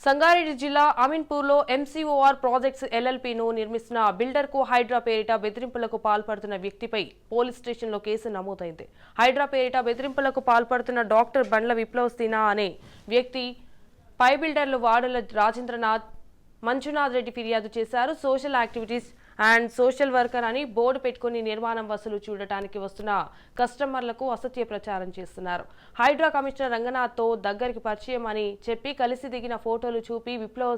సంగారెడ్డి జిల్లా అమీన్పూర్లో MCOR projects ఎల్ఎల్పీను నిర్మిస్తున్న బిల్డర్కు హైడ్రా పేరిట బెదిరింపులకు పాల్పడుతున్న వ్యక్తిపై పోలీస్ స్టేషన్లో కేసు నమోదైంది. హైడ్రా పేరిట బెదిరింపులకు పాల్పడుతున్న డాక్టర్ బండ్ల విప్లవ్ సిన్హా అనే వ్యక్తి పై బిల్డర్లు వాడల రాజేంద్రనాథ్, మంజునాథ్ రెడ్డి ఫిర్యాదు చేశారు. Social activities and social worker అని బోర్డు పెట్టుకుని నిర్మాణం వసూలు చూడటానికి వస్తున్న కస్టమర్లకు అసత్య ప్రచారం చేస్తున్నారు. హైడ్రా కమిషనర్ రంగనాథ్తో దగ్గరికి పరిచయం అని చెప్పి కలిసి దిగిన ఫోటోలు చూపి విప్లవ్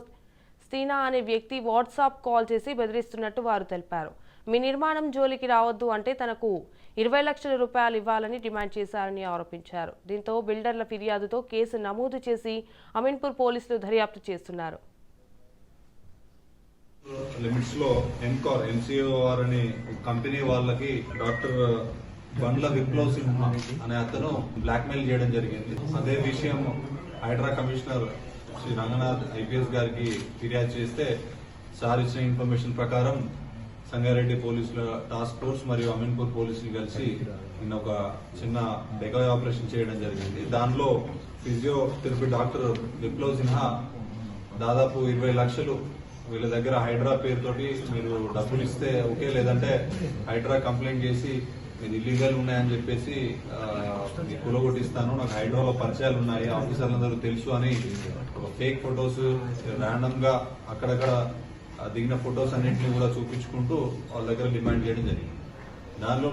సిన్హా అనే వ్యక్తి వాట్సాప్ కాల్ చేసి బెదిరిస్తున్నట్టు వారు తెలిపారు. మీ నిర్మాణం జోలికి రావద్దు అంటే తనకు 20 లక్షల రూపాయలు ఇవ్వాలని డిమాండ్ చేశారని ఆరోపించారు. దీంతో బిల్డర్ల ఫిర్యాదుతో కేసు నమోదు చేసి అమీన్పూర్ పోలీసులు దర్యాప్తు చేస్తున్నారు. లిమిట్స్ లో ఎంసీఓఆర్ అనే కంపెనీ వాళ్ళకి డాక్టర్ బండ్ల విప్లవ్ సిన్హా అనే అతను బ్లాక్ మెయిల్ చేయడం జరిగింది. అదే విషయం హైడ్రా కమిషనర్ శ్రీ రంగనాథ్ ఐపీఎస్ గారికి ఫిర్యాదు చేస్తే సార్ ఇచ్చిన ఇన్ఫర్మేషన్ ప్రకారం సంగారెడ్డి పోలీసుల టాస్క్ ఫోర్స్ మరియు అమీన్పూర్ పోలీసులు కలిసి నిన్న ఒక చిన్న డెగా ఆపరేషన్ చేయడం జరిగింది. దానిలో ఫిజియోథెరపీ డాక్టర్ విప్లవ్ సిన్హా దాదాపు 20 లక్షలు వీళ్ళ దగ్గర హైడ్రా పేరుతోటి మీరు డబ్బులు ఇస్తే ఓకే, లేదంటే హైడ్రా కంప్లైంట్ చేసి మీరు ఇల్లీగల్ ఉన్నాయని చెప్పేసి కూలగొట్టిస్తాను, నాకు హైడ్రాలో పరిచయాలు ఉన్నాయి, ఆఫీసర్లందరూ తెలుసు అని ఫేక్ ఫొటోస్ ర్యాండమ్ గా అక్కడక్కడ దిగిన ఫొటోస్ అన్నింటినీ కూడా చూపించుకుంటూ వాళ్ళ దగ్గర డిమాండ్ చేయడం జరిగింది. దానిలో